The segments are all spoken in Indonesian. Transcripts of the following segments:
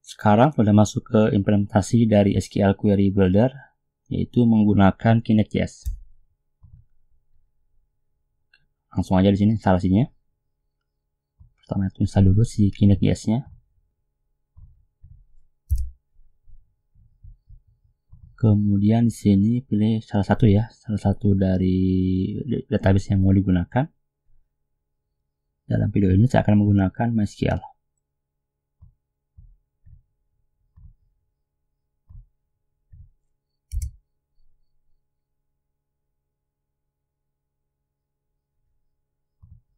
Sekarang sudah masuk ke implementasi dari SQL Query Builder, yaitu menggunakan Kinect.js. Langsung aja di sini instalasinya. Pertama itu install dulu si Kinect.js-nya. Kemudian di sini pilih salah satu dari database yang mau digunakan. Dalam video ini saya akan menggunakan MySQL.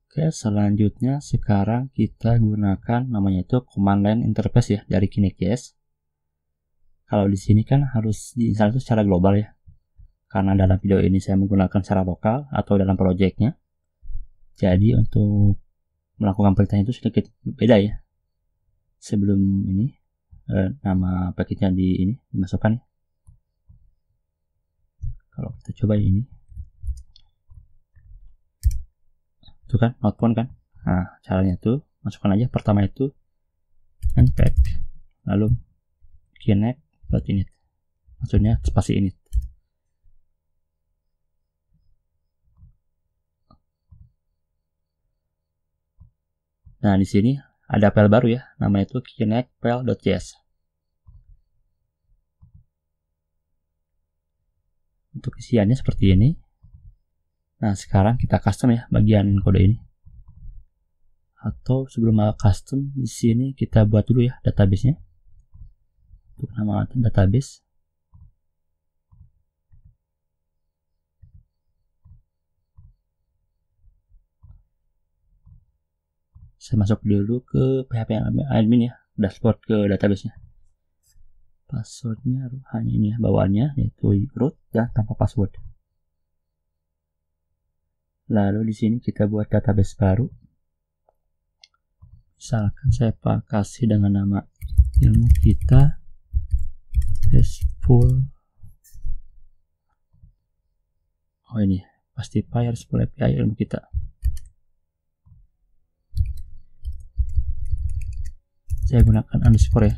Oke, selanjutnya sekarang kita gunakan namanya itu command line interface ya dari Kinect.js. Kalau di sini kan harus diinstal itu secara global ya. Karena dalam video ini saya menggunakan secara lokal atau dalam projectnya. Jadi untuk melakukan perintah itu sedikit beda ya. Sebelum ini nama paketnya dimasukkan ya. Kalau kita coba ini, itu kan outbound kan. Nah caranya tuh masukkan aja pertama itu npack, lalu kinect.init, maksudnya spasi init. Nah di sini ada file baru ya, namanya itu kinect.file.js. Untuk isiannya seperti ini. Nah sekarang kita custom ya bagian kode ini. Atau sebelum custom di sini kita buat dulu ya database-nya. Untuk nama database. Saya masuk dulu ke PHP admin ya, dashboard ke database-nya. Passwordnya hanya ini ya, bawaannya yaitu root dan tanpa password. Lalu di sini kita buat database baru. Misalkan saya kasih dengan nama ilmu kita RESTful. Oh ini pasti RESTful API ilmu kita. Saya gunakan underscore ya.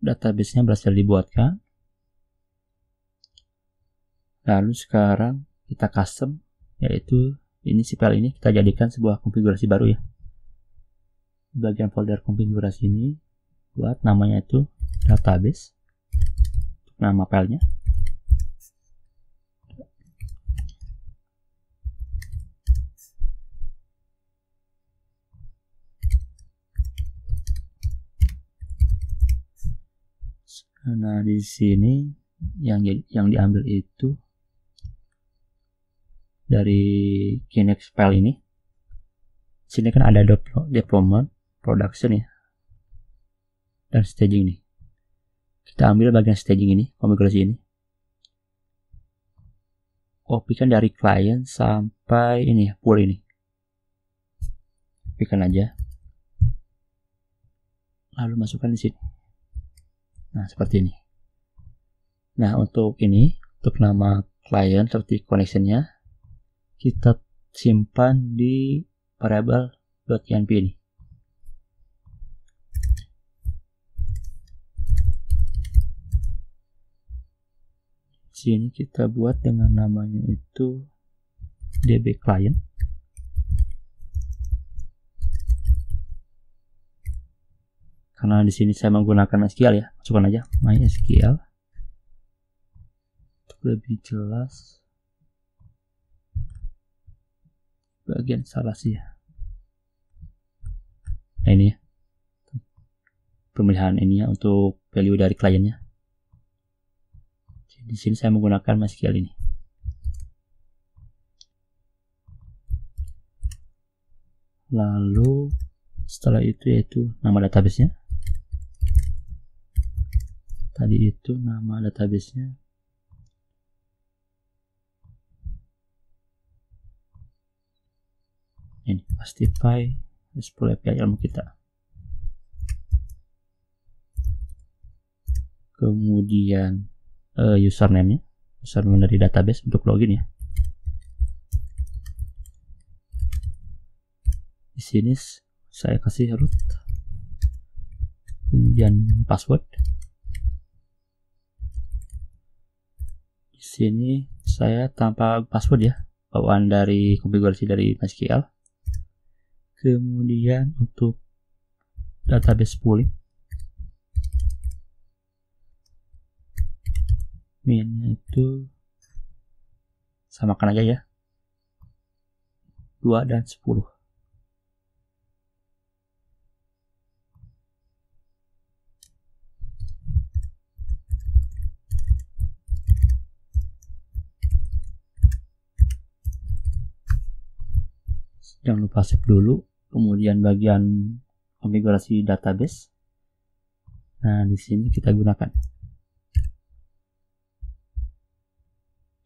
Database-nya berhasil dibuatkan. Lalu sekarang kita custom, yaitu ini si file ini kita jadikan sebuah konfigurasi baru ya. Di bagian folder konfigurasi ini buat namanya itu database, nama filenya. Nah di sini yang diambil itu dari Kinect file ini. Di sini kan ada deployment, production ya, dan staging nih. Kita ambil bagian staging ini, konfigurasi ini. Kopikan dari client sampai ini ya, pool ini. Kopikan aja. Lalu masukkan di sini. Nah, seperti ini. Nah, untuk ini, untuk nama client seperti connection-nya, kita simpan di variable .env ini. Di sini kita buat dengan namanya itu db client. Karena di sini saya menggunakan MySQL ya, masukkan aja MySQL untuk lebih jelas. Bagian instalasi ya. Nah ini ya, pemilihan ini ya untuk value dari kliennya. Di sini saya menggunakan MySQL ini. Lalu setelah itu yaitu nama database-nya. Tadi itu nama database-nya. Ini Pastify RESTful API ilmu kita. Kemudian username-nya, username dari database untuk login ya. Di sini saya kasih root, kemudian password. Di sini saya tanpa password ya, bawaan dari konfigurasi dari MySQL. Kemudian untuk database pooling, minnya itu samakan aja ya, 2 dan 10. Jangan lupa save dulu. Kemudian bagian konfigurasi database. Nah, di sini kita gunakan.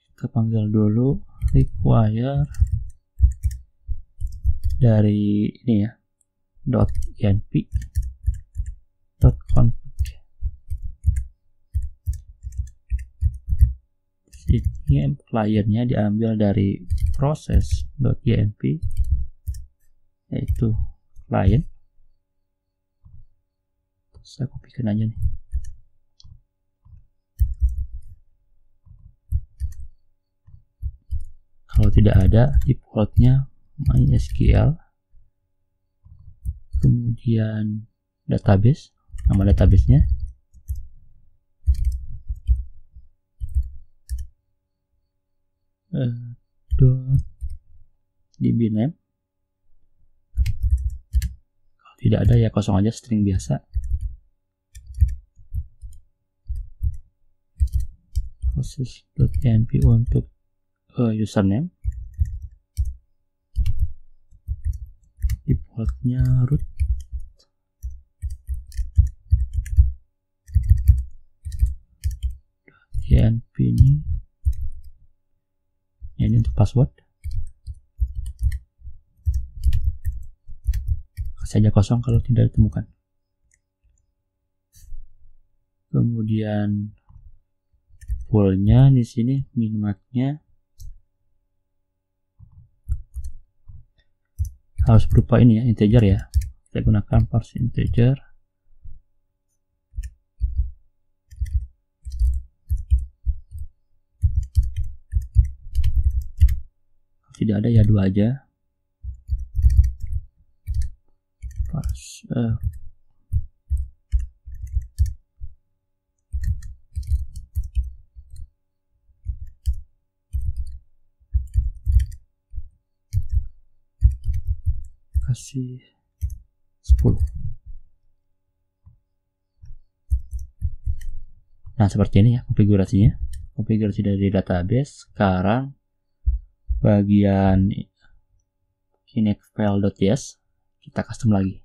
Kita panggil dulu require dari ini ya, .env .config. Ini kliennya diambil dari proses.env, yaitu klien. Saya kopikan aja nih. Kalau tidak ada, defaultnya MySQL, kemudian database, nama databasenya, .dbname. Kalau tidak ada ya kosong aja, string biasa. Process.env untuk username, defaultnya root, env ini untuk password, kasih aja kosong kalau tidak ditemukan. Kemudian poolnya di sini minmaxnya harus berupa ini ya, integer ya. Kita gunakan parse integer. Tidak ada ya 2 aja. Parse kasih 10. Nah, seperti ini ya konfigurasinya. Konfigurasi dari database. Sekarang bagian kinect-file.ts kita custom lagi.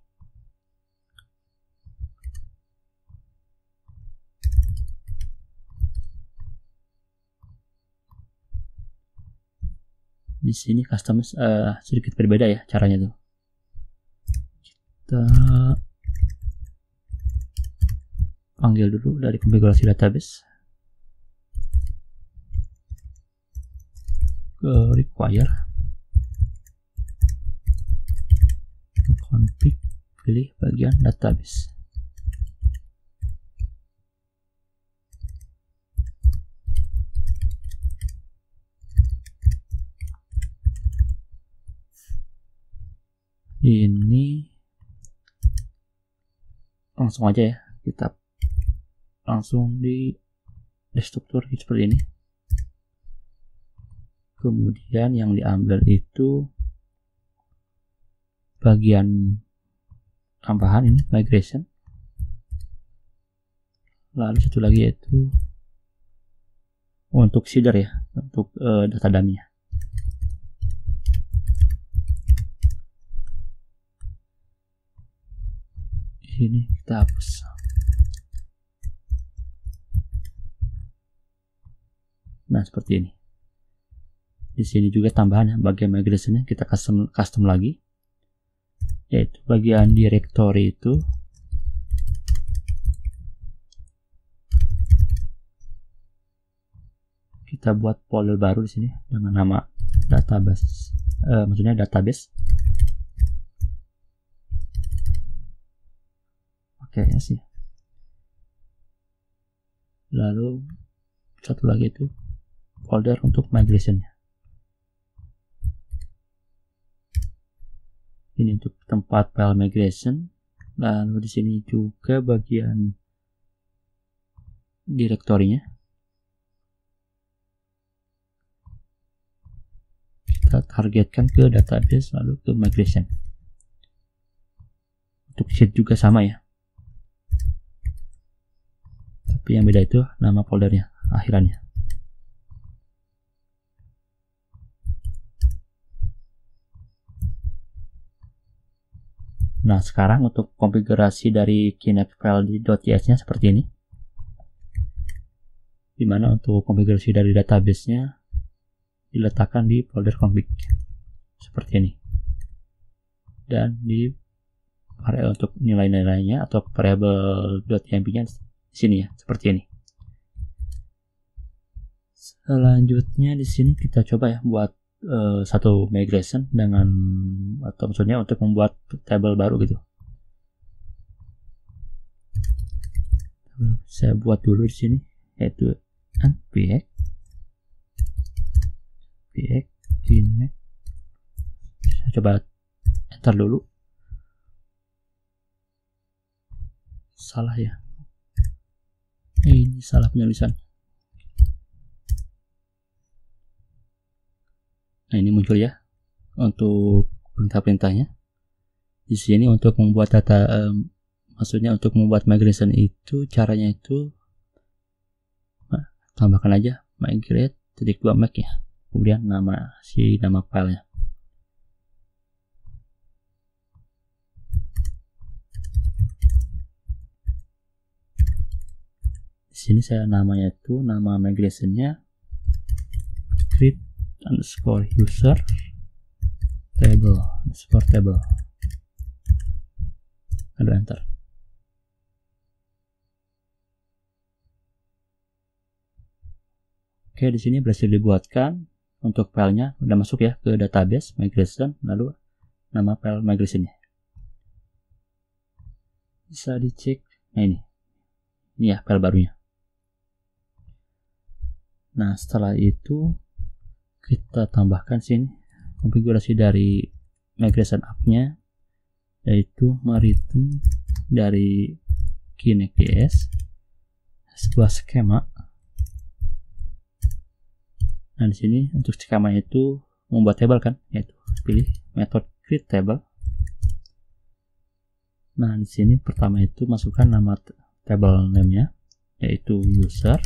Di sini custom sedikit berbeda ya caranya tuh. Kita panggil dulu dari konfigurasi database ke require, config, pilih bagian database. Ini langsung aja ya, kita langsung di destruktur seperti ini. Kemudian yang diambil itu bagian tambahan ini, migration. Lalu satu lagi yaitu untuk seeder ya, untuk data dummy-nya. Ini kita hapus. Nah, seperti ini. Di sini juga tambahan ya, bagian migration-nya kita custom lagi, yaitu bagian directory itu kita buat folder baru di sini dengan nama database, maksudnya database. pakai S ya. Lalu satu lagi itu folder untuk migrationnya. Ini untuk tempat file migration. Lalu di sini juga bagian direktorinya. Kita targetkan ke database lalu ke migration. Untuk sheet juga sama ya. Tapi yang beda itu nama foldernya, akhirannya. Nah, sekarang untuk konfigurasi dari Kinect file di .ys nya seperti ini. Dimana untuk konfigurasi dari database-nya diletakkan di folder config seperti ini. Dan di area untuk nilai-nilainya atau variable .ymp-nya di sini ya, seperti ini. Selanjutnya di sini kita coba ya buat satu migration dengan, atau maksudnya untuk membuat table baru gitu. Saya buat dulu di sini yaitu npx Kinect. Saya coba enter dulu. Salah ya, ini salah penulisan. Nah, ini muncul ya untuk perintah-perintahnya. Di sini untuk membuat data, maksudnya untuk membuat migration itu caranya itu tambahkan aja migrate.2mac ya. Kemudian nama filenya. Di sini saya namanya itu nama migrationnya create_user table. Lalu enter. Oke, di sini berhasil dibuatkan. Untuk filenya udah masuk ya ke database migration, lalu nama file migrationnya bisa dicek. Nah, ini ya file barunya. Nah, setelah itu kita tambahkan sini konfigurasi dari migration app-nya, yaitu mereturn dari Kinect.js sebuah skema. Nah, di sini untuk skema itu membuat table kan, yaitu pilih method create table. Nah, di sini pertama itu masukkan nama table name-nya, yaitu user.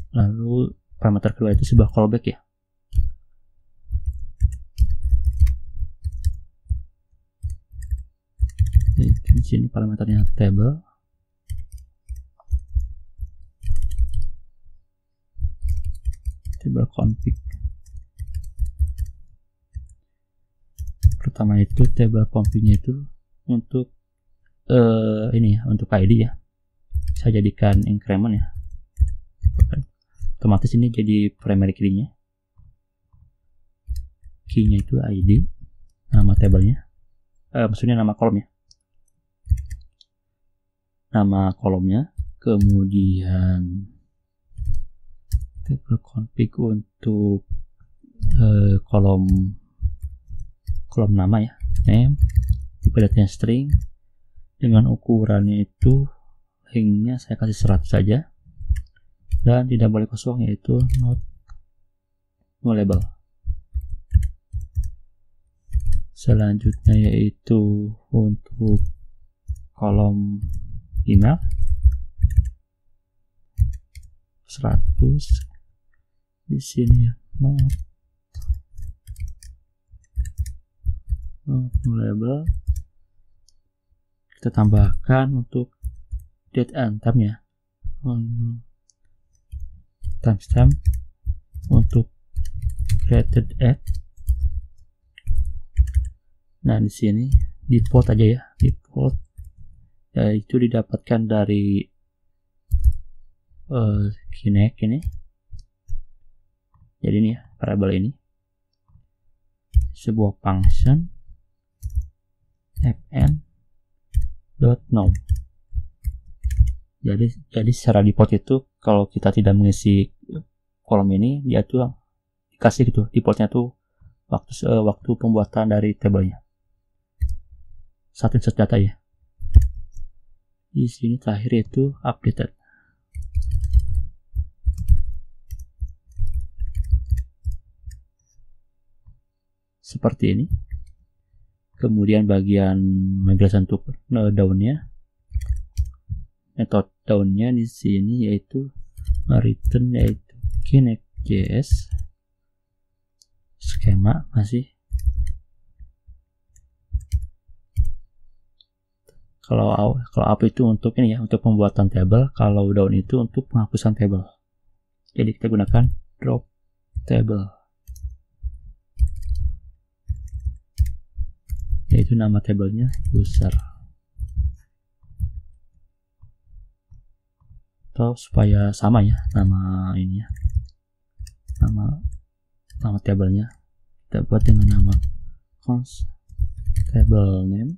Lalu parameter kedua itu sebuah callback ya. Jadi, di sini parameternya table. Table config. Pertama itu table config-nya itu untuk ini ya, untuk ID ya. Saya jadikan increment ya. Otomatis ini jadi primary key-nya. Key-nya itu ID, nama table-nya. Maksudnya nama kolomnya. Nama kolomnya, kemudian table config untuk kolom nama ya, name, tipe datanya string, dengan ukurannya itu lengthnya saya kasih 100 saja, dan tidak boleh kosong, yaitu not nullable. Selanjutnya yaitu untuk kolom email 100 di sini ya, not nullable. Kita tambahkan untuk date and time ya, timestamp untuk created at. Nah, di sini default aja ya, default yaitu didapatkan dari Kinect ini. Jadi ini ya, variable ini sebuah function fn, .nom. Jadi secara default itu kalau kita tidak mengisi kolom ini, dia tuh dikasih gitu defaultnya tuh waktu pembuatan dari tabelnya. Satu insert data ya. Di sini terakhir itu updated. Seperti ini. Kemudian bagian migration to down-nya, metode down-nya di sini yaitu return yaitu Kinect.js, skema masih. Kalau up itu untuk ini ya, untuk pembuatan table. Kalau down itu untuk penghapusan table. Jadi kita gunakan drop table, yaitu nama tabelnya user. Atau supaya sama ya nama ini ya, nama tabelnya kita buat dengan nama const table name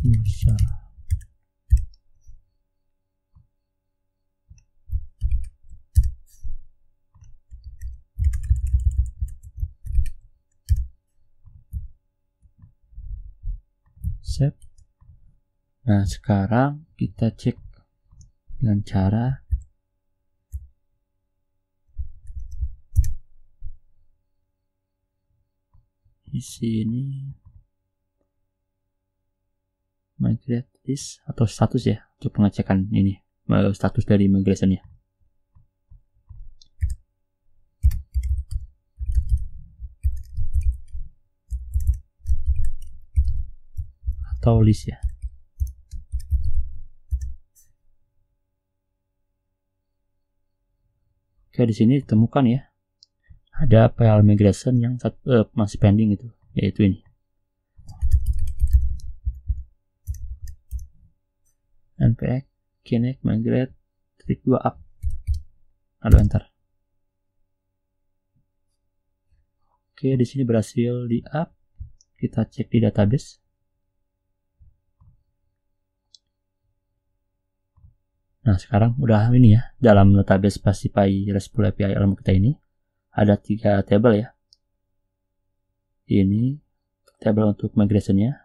user. Save. Nah, sekarang kita cek dengan cara di sini migrate list atau status ya, untuk pengecekan ini status dari migration-nya. Atau list ya. Oke, di sini ditemukan ya, ada file migration yang masih pending itu, yaitu ini. npx kinect migrate -2 up. Lalu enter. Oke, di sini berhasil di up. Kita cek di database. Nah, sekarang udah ini ya, dalam database Pacify RESTful API Elm kita ini ada 3 table ya. Ini table untuk migration-nya,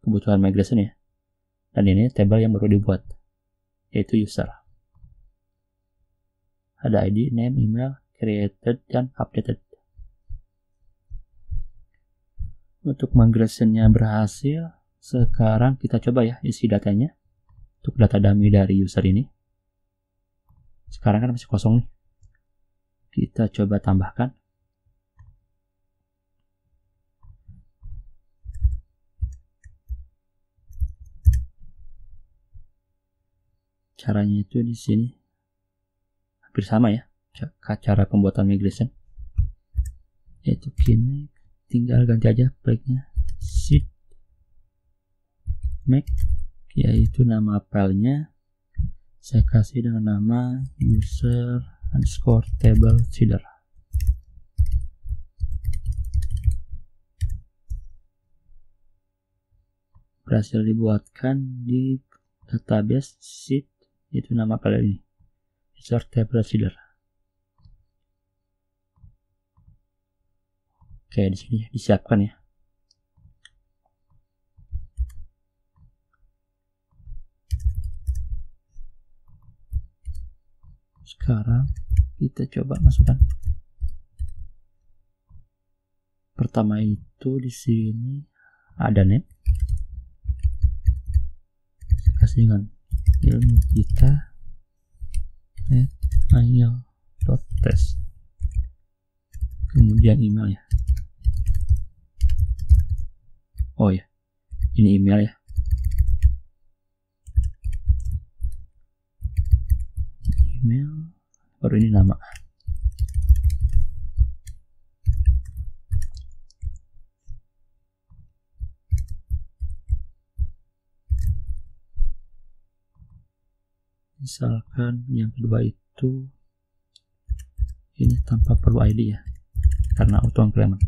kebutuhan migration ya. Dan ini table yang baru dibuat, yaitu user. Ada ID, name, email, created, dan updated. Untuk migration-nya berhasil. Sekarang kita coba ya isi datanya. Untuk data dummy dari user ini. Sekarang kan masih kosong nih. Kita coba tambahkan. Caranya itu di sini hampir sama ya, cara pembuatan migration, yaitu Kinect, tinggal ganti aja flagnya seed make, yaitu nama filenya saya kasih dengan nama user underscore table seeder. Berhasil dibuatkan di database seed, itu nama file ini, user table seeder. Oke, di sini disiapkan ya. Sekarang kita coba masukkan. Pertama itu di sini ada name. Kasih dengan ilmu kita mail.test. Kemudian email ya. Oh ya, ini email ya. Email, baru ini nama. Misalkan yang kedua itu ini tanpa perlu ID ya, karena auto increment.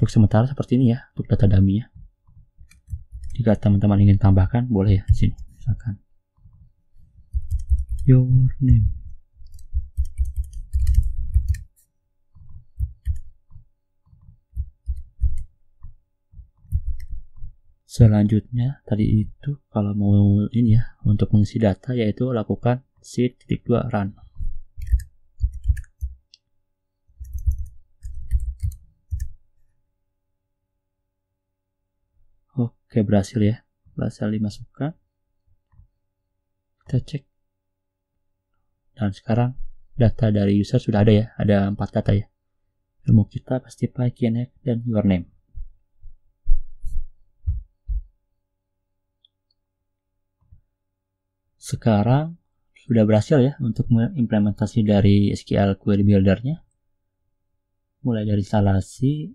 Untuk sementara seperti ini ya untuk data dummy-nya. Jika teman-teman ingin tambahkan boleh ya sini, misalkan your name. Selanjutnya tadi itu kalau mau ini ya untuk mengisi data yaitu lakukan sheet.2 run. Oke, berhasil ya, berhasil dimasukkan. Kita cek dan sekarang data dari user sudah ada ya, ada 4 data ya, ilmu kita, Pastify, Kinect, dan your name. Sekarang sudah berhasil ya untuk mengimplementasi dari SQL Query Builder-nya, mulai dari instalasi,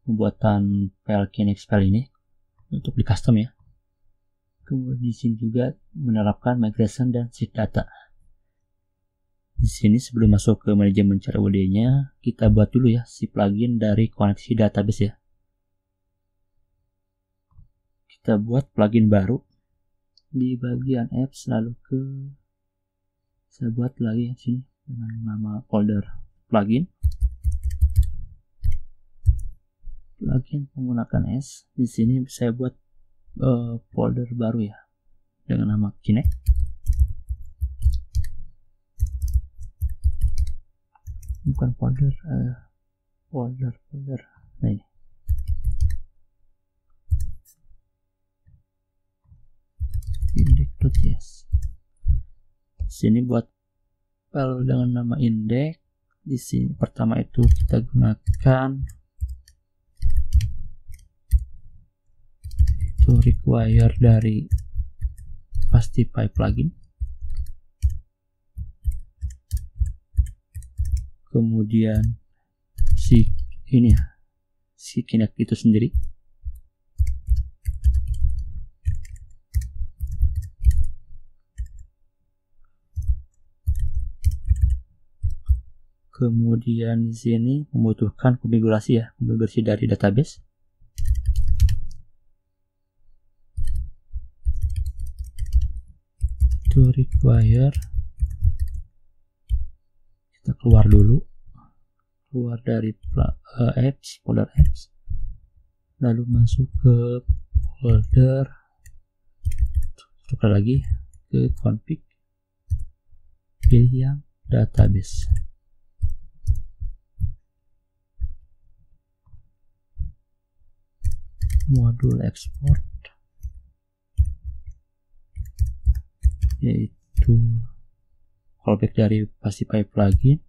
pembuatan file Kinect file ini untuk di custom ya. Kemudian di sini juga menerapkan migration dan sheet data. Di sini sebelum masuk ke manajemen CRUD-nya, kita buat dulu ya si plugin dari koneksi database ya. Kita buat plugin baru di bagian apps, lalu saya buat lagi yang sini dengan nama folder plugin menggunakan S. Di sini saya buat folder baru ya dengan nama Kinect. Bukan folder, nah ini. Index.js. Sini buat file dengan nama index. Di sini pertama itu kita gunakan itu require dari Pastify plugin. Kemudian si ini ya, si Kinect itu sendiri. Kemudian di sini membutuhkan konfigurasi ya, konfigurasi dari database. To require, kita keluar dulu, keluar dari apps, folder apps, lalu masuk ke folder, tukar lagi ke config, pilih yang database. Modul export yaitu callback dari Pastify plugin.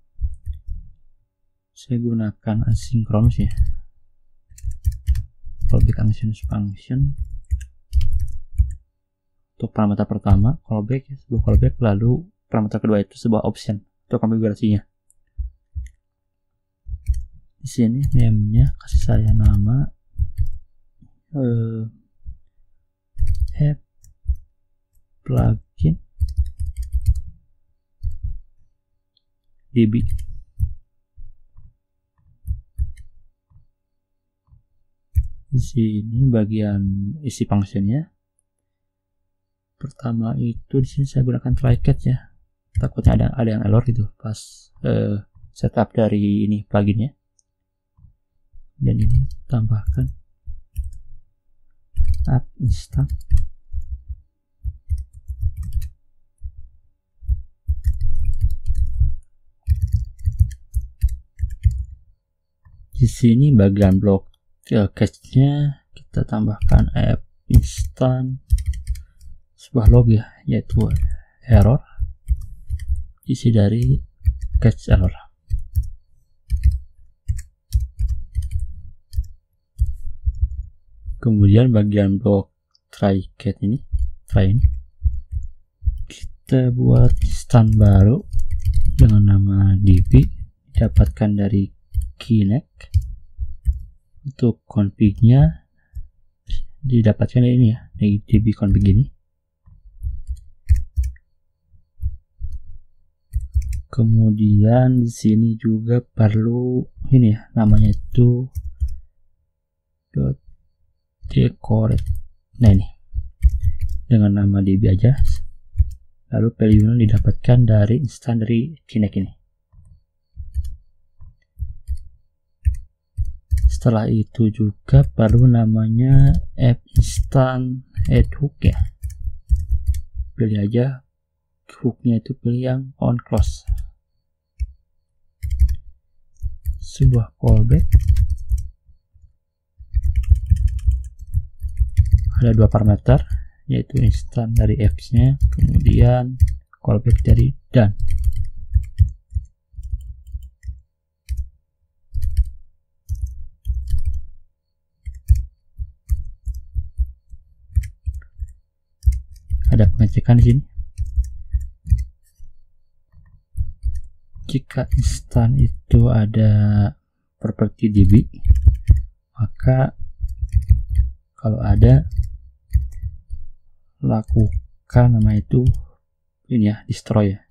Saya gunakan asynchronous ya, callback asynchronous function untuk parameter pertama callback, sebuah callback, lalu parameter kedua itu sebuah option untuk konfigurasinya. Di sini name-nya kasih saya nama app plugin db. Di sini bagian isi functionnya. Pertama itu di sini saya gunakan try catch ya. Takutnya ada yang error gitu pas setup dari ini pluginnya. Dan ini tambahkan app instant. Di sini bagian blok cache-nya kita tambahkan app instant sebuah log ya, yaitu error, isi dari cache error. Kemudian bagian blok try catch ini, kita buat instan baru dengan nama db, didapatkan dari Kinect. Untuk config-nya didapatkan dari ini ya, dari db config ini. Kemudian di sini juga perlu ini ya, namanya itu decorate. Nah ini dengan nama DB aja, lalu value didapatkan dari instan dari Kinect ini. Setelah itu juga perlu namanya app instant add hook ya. Pilih aja hooknya, itu pilih yang on close. Sebuah callback. Ada dua parameter, yaitu instant dari apps-nya, kemudian callback dari done. Ada pengecekan di sini. Jika instan itu ada property DB, maka kalau ada, lakukan nama itu ini ya, destroy ya.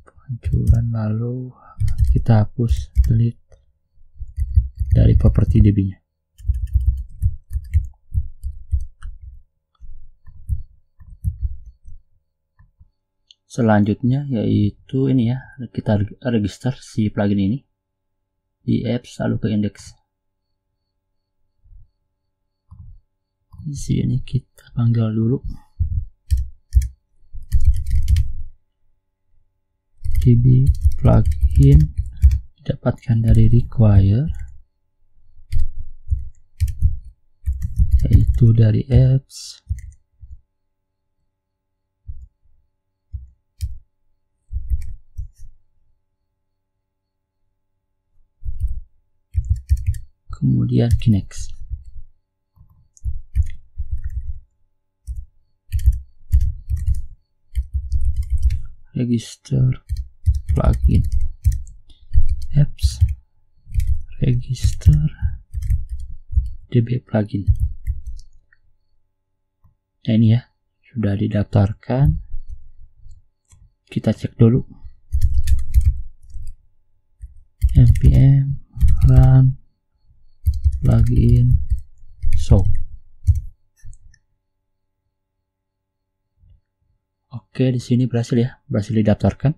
Penghancuran, lalu kita hapus, delete dari property DB nya. Selanjutnya yaitu ini ya, kita register si plugin ini di apps lalu ke index. Di sini kita panggil dulu db plugin, didapatkan dari require, yaitu dari apps, kemudian Kinect. Register plugin apps, register db plugin. Nah ini ya, sudah didaftarkan. Kita cek dulu npm run plugin show. Oke, di sini berhasil ya, berhasil didaftarkan.